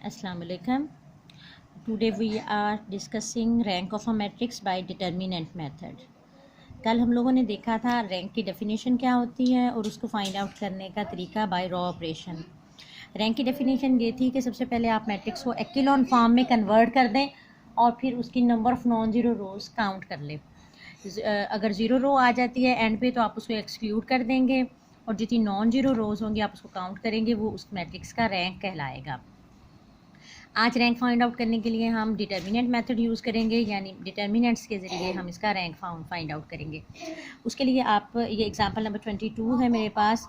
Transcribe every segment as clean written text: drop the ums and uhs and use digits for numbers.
Assalamu alaikum. Today we are discussing rank of a matrix by determinant method. कल हम लोगों ने देखा था रैंक की डेफिनेशन क्या होती है और उसको फाइंड आउट करने का तरीका बाय रॉ ऑपरेशन। रैंक की डेफिनेशन ये थी कि सबसे पहले आप मैट्रिक्स को एक्किलॉन फॉर्म में कन्वर्ट कर दें और फिर उसकी number of non zero rose count कर लें। अगर ज़ीरो रो आ जाती है एंड पे तो आप उसको एक्सक्लूड कर देंगे और जितनी नॉन ज़ीरो रोज़ होंगी आप उसको काउंट करेंगे, वो उस मैट्रिक्स का रैंक कहलाएगा। आज रैंक फाइंड आउट करने के लिए हम डिटर्मिनेंट मेथड यूज़ करेंगे, यानी डिटर्मिनेंट्स के ज़रिए हम इसका रैंक फाइंड आउट करेंगे। उसके लिए आप ये एग्जांपल नंबर 22 है मेरे पास,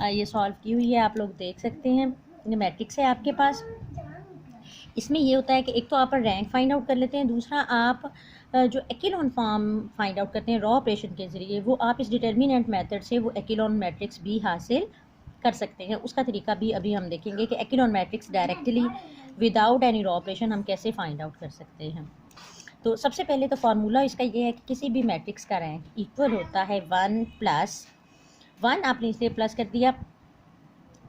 ये सॉल्व की हुई है, आप लोग देख सकते हैं। ये मैट्रिक्स है आपके पास। इसमें ये होता है कि एक तो आप रैंक फाइंड आउट कर लेते हैं, दूसरा आप जो एक्किलॉन फॉर्म फाइंड आउट करते हैं रॉ ऑपरेशन के ज़रिए, वो आप इस डिटर्मिनेंट मेथड से वो एक्किलॉन मैट्रिक्स भी हासिल कर सकते हैं। उसका तरीका भी अभी हम देखेंगे कि echelon matrix directly without any row operation हम कैसे फाइंड आउट कर सकते हैं। तो सबसे पहले तो फार्मूला इसका ये है कि किसी भी मैट्रिक्स का रैंक इक्वल होता है 1 प्लस 1। आपने इसलिए प्लस कर दिया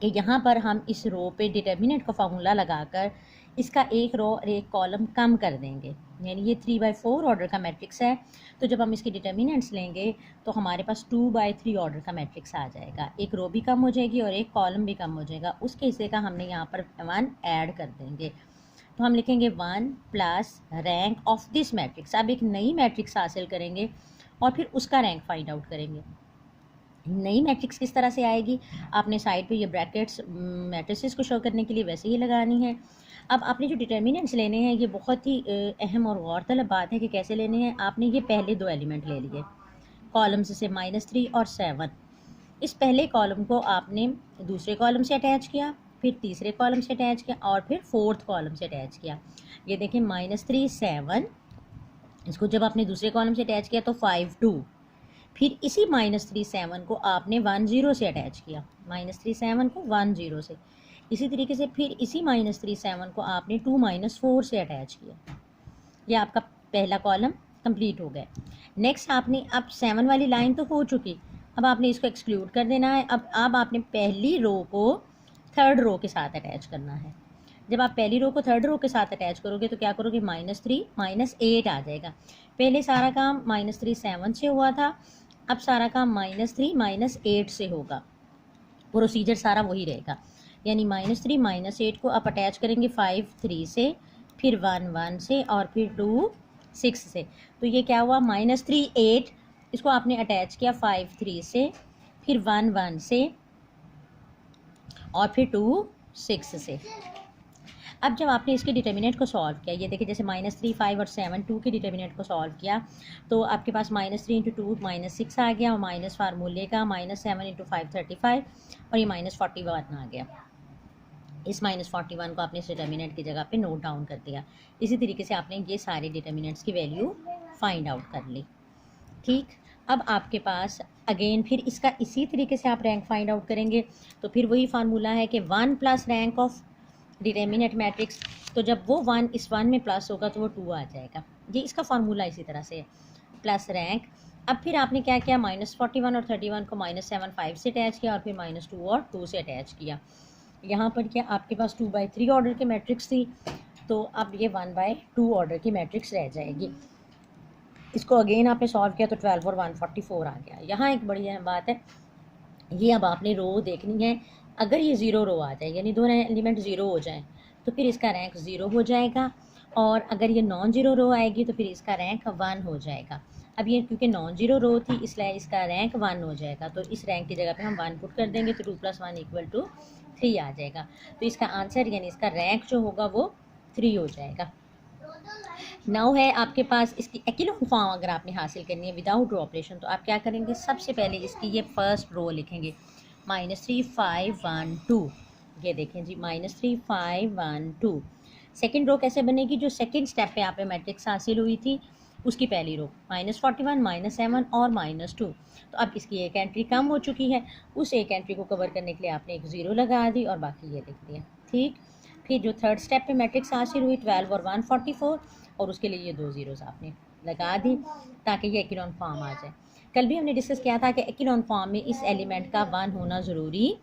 कि यहाँ पर हम इस रो पे डिटर्मिनेंट का फार्मूला लगाकर इसका एक रो और एक कॉलम कम कर देंगे, यानी ये 3/4 ऑर्डर का मैट्रिक्स है। तो जब हम इसके डिटर्मिनेंट्स लेंगे तो हमारे पास 2/3 ऑर्डर का मैट्रिक्स आ जाएगा। एक रो भी कम हो जाएगी और एक कॉलम भी कम हो जाएगा। उसके हिस्से का हमने यहाँ पर 1 ऐड कर देंगे, तो हम लिखेंगे 1 plus rank of this matrix. अब एक नई मैट्रिक्स हासिल करेंगे और फिर उसका रैंक फाइंड आउट करेंगे। नई मैट्रिक्स किस तरह से आएगी, आपने साइड पे ये ब्रैकेट्स मैट्रिसेस को शो करने के लिए वैसे ही लगानी है। अब आपने जो डिटर्मिनेंट्स लेने हैं ये बहुत ही अहम और गौरतलब बात है कि कैसे लेने हैं। आपने ये पहले दो एलिमेंट ले लिए, कॉलम्स से -3 और 7। इस पहले कॉलम को आपने दूसरे कॉलम से अटैच किया, फिर तीसरे कॉलम से अटैच किया और फिर फोर्थ कॉलम से अटैच किया। ये देखें -3 7, इसको जब आपने दूसरे कॉलम से अटैच किया तो 5 2। फिर इसी -3 7 को आपने 1 0 से अटैच किया, -3 7 को 1 0 से। इसी तरीके से फिर इसी -3 7 को आपने 2 4 से अटैच किया। ये आपका पहला कॉलम कंप्लीट हो गया। नेक्स्ट आपने अब 7 वाली लाइन तो हो चुकी, अब आपने इसको एक्सक्लूड कर देना है। अब आपने पहली रो को थर्ड रो के साथ अटैच करना है। जब आप पहली रो को थर्ड रो के साथ अटैच करोगे तो क्या करोगे, -3 -8 आ जाएगा। पहले सारा काम -3 7 से हुआ था, अब सारा काम -3 -8 से होगा। प्रोसीजर सारा वही रहेगा, यानी -3 -8 को आप अटैच करेंगे 5 3 से, फिर 1 1 से और फिर 2 6 से। तो ये क्या हुआ, -3 8, इसको आपने अटैच किया 5 3 से, फिर 1 1 से और फिर 2 6 से। अब जब आपने इसके डिटर्मिनेंट को सॉल्व किया, ये देखिए जैसे -3 5 और 7 2 के डिटर्मिनेंट को सॉल्व किया तो आपके पास -3 × 2 -6 आ गया और माइनस फार्मूले का -7 × 5 35 और ये -41 आ गया। इस -41 को आपने इस डिटर्मिनेंट की जगह पे नोट डाउन कर दिया। इसी तरीके से आपने ये सारे डिटर्मिनेंट्स की वैल्यू फाइंड आउट कर ली। ठीक, अब आपके पास अगेन फिर इसका इसी तरीके से आप रैंक फाइंड आउट करेंगे। तो फिर वही फार्मूला है कि 1 plus rank of determinant matrix, तो जब वो 1 इस 1 में प्लस होगा तो वो 2 आ जाएगा। ये इसका फार्मूला इसी तरह से है, प्लस रैंक। अब फिर आपने क्या किया, -41 और 31 को -7 5 से अटैच किया और फिर -2 और 2 से अटैच किया। यहाँ पर क्या आपके पास 2/3 ऑर्डर की मैट्रिक्स थी, तो अब ये 1/2 ऑर्डर की मैट्रिक्स रह जाएगी। इसको अगेन आपने सॉल्व किया तो 12 और 144 आ गया। यहाँ एक बड़ी अहम बात है, ये अब आपने रो देखनी है। अगर ये 0 रो आ जाए, यानी दोनों एलिमेंट 0 हो जाएं, तो फिर इसका रैंक 0 हो जाएगा। और अगर ये नॉन 0 रो आएगी तो फिर इसका रैंक 1 हो जाएगा। अब ये क्योंकि नॉन 0 रो थी इसलिए इसका रैंक 1 हो जाएगा। तो इस रैंक की जगह पे हम 1 पुट कर देंगे तो 2 + 1 = 3 आ जाएगा। तो इसका आंसर यानी इसका रैंक जो होगा वो 3 हो जाएगा। नाउ है आपके पास इसकी एक्किलॉन फॉर्म अगर आपने हासिल करनी है विदाउट रो ऑपरेशन, तो आप क्या करेंगे, सबसे पहले इसकी ये फर्स्ट रो लिखेंगे -3 5 1 2। ये देखें जी -3 5 1 2। सेकेंड रो कैसे बनेगी, जो सेकेंड स्टेप पे आप पे मैट्रिक्स हासिल हुई थी उसकी पहली रो -41 -7 और -2। तो अब इसकी एक एंट्री कम हो चुकी है, उस एक एंट्री को कवर करने के लिए आपने एक 0 लगा दी और बाकी ये लिख दिया। ठीक, फिर जो थर्ड स्टेप पे मैट्रिक्स हासिल हुई 12 और 144 और उसके लिए ये 2 ज़ीरोज़ आपने लगा दी ताकि ये एक्किलॉन फॉर्म आ जाए। कल भी हमने डिस्कस किया था कि एक्किलॉन फॉर्म में इस एलिमेंट का 1 होना ज़रूरी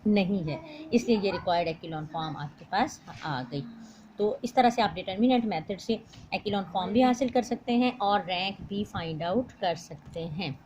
नहीं है, इसलिए ये रिक्वायर्ड एक्किलॉन फॉर्म आपके पास आ गई। तो इस तरह से आप डिटर्मिनेंट मेथड से एक्लोन फॉर्म भी हासिल कर सकते हैं और रैंक भी फाइंड आउट कर सकते हैं।